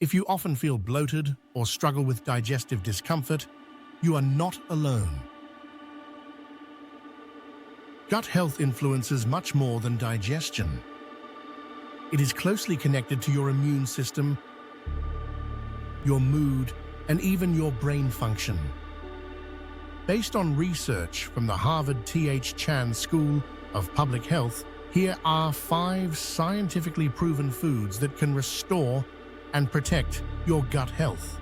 If you often feel bloated or struggle with digestive discomfort, you are not alone. Gut health influences much more than digestion. It is closely connected to your immune system, your mood, and even your brain function. Based on research from the Harvard T.H. School of Public Health, here are 5 scientifically proven foods that can restore and protect your gut health.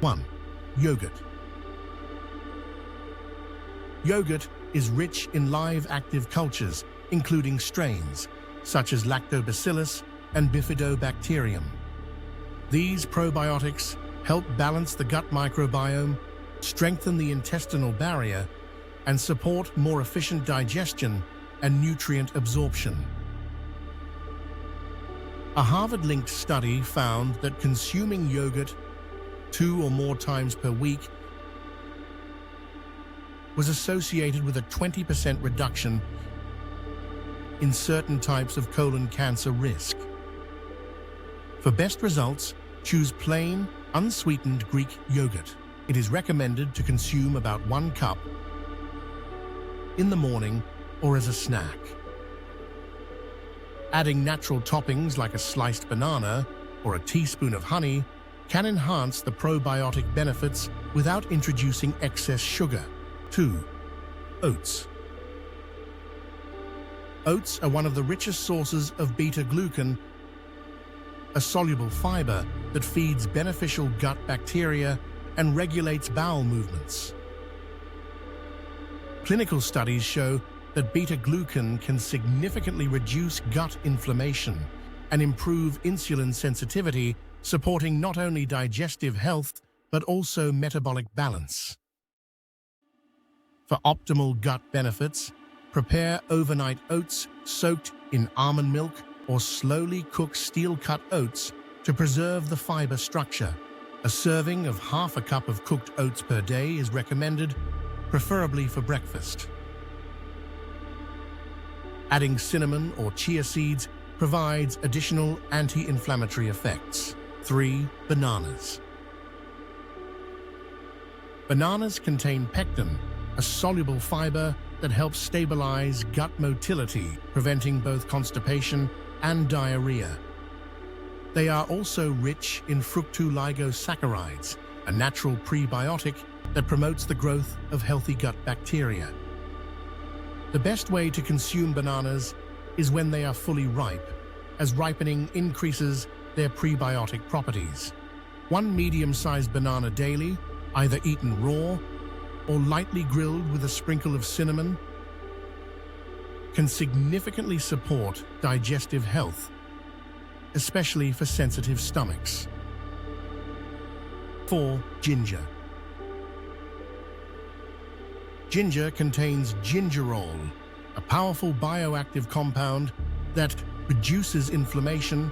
1. Yogurt. Yogurt is rich in live active cultures, including strains such as lactobacillus and bifidobacterium. These probiotics help balance the gut microbiome, strengthen the intestinal barrier, and support more efficient digestion and nutrient absorption. A Harvard-linked study found that consuming yogurt 2 or more times per week was associated with a 20% reduction in certain types of colon cancer risk. For best results, choose plain, unsweetened Greek yogurt. It is recommended to consume about 1 cup in the morning or as a snack. Adding natural toppings like a sliced banana or a teaspoon of honey can enhance the probiotic benefits without introducing excess sugar. 2. Oats. Oats are one of the richest sources of beta-glucan, a soluble fiber that feeds beneficial gut bacteria and regulates bowel movements. Clinical studies show that beta-glucan can significantly reduce gut inflammation and improve insulin sensitivity, supporting not only digestive health but also metabolic balance. For optimal gut benefits, prepare overnight oats soaked in almond milk or slowly cook steel-cut oats to preserve the fiber structure. A serving of half a cup of cooked oats per day is recommended, preferably for breakfast. Adding cinnamon or chia seeds provides additional anti-inflammatory effects. 3. Bananas. Bananas contain pectin, a soluble fiber that helps stabilize gut motility, preventing both constipation and diarrhea. They are also rich in fructooligosaccharides, a natural prebiotic that promotes the growth of healthy gut bacteria. The best way to consume bananas is when they are fully ripe, as ripening increases their prebiotic properties. 1 medium-sized banana daily, either eaten raw or lightly grilled with a sprinkle of cinnamon, can significantly support digestive health, especially for sensitive stomachs. 4. Ginger. Ginger contains gingerol, a powerful bioactive compound that reduces inflammation,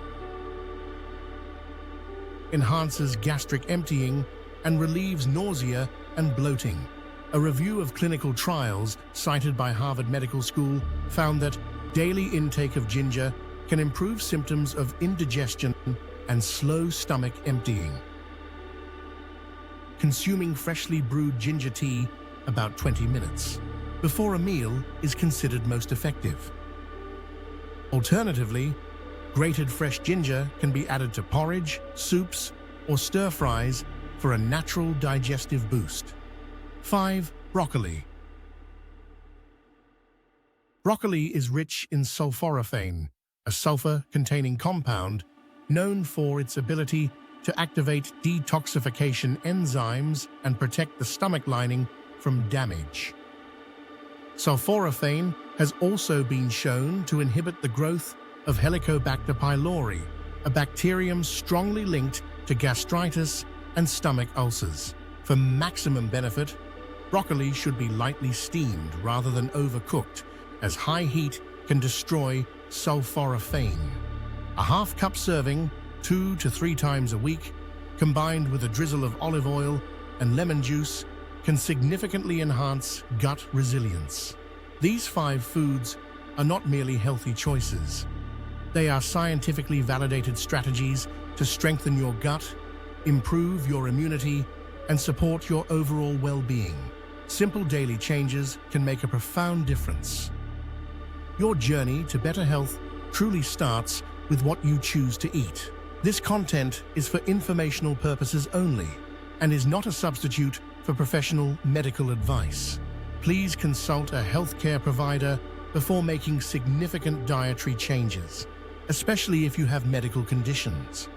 enhances gastric emptying, and relieves nausea and bloating. A review of clinical trials cited by Harvard Medical School found that daily intake of ginger can improve symptoms of indigestion and slow stomach emptying. Consuming freshly brewed ginger tea about 20 minutes before a meal is considered most effective. Alternatively, grated fresh ginger can be added to porridge, soups, or stir-fries for a natural digestive boost. 5. Broccoli. Broccoli is rich in sulforaphane, a sulfur-containing compound known for its ability to activate detoxification enzymes and protect the stomach lining from damage. Sulforaphane has also been shown to inhibit the growth of Helicobacter pylori, a bacterium strongly linked to gastritis and stomach ulcers. For maximum benefit, broccoli should be lightly steamed rather than overcooked, as high heat can destroy sulforaphane. A half-cup serving 2 to 3 times a week, combined with a drizzle of olive oil and lemon juice, can significantly enhance gut resilience. These 5 foods are not merely healthy choices. They are scientifically validated strategies to strengthen your gut, improve your immunity, and support your overall well-being. Simple daily changes can make a profound difference. Your journey to better health truly starts with what you choose to eat. This content is for informational purposes only and is not a substitute for professional medical advice. Please consult a healthcare provider before making significant dietary changes, especially if you have medical conditions.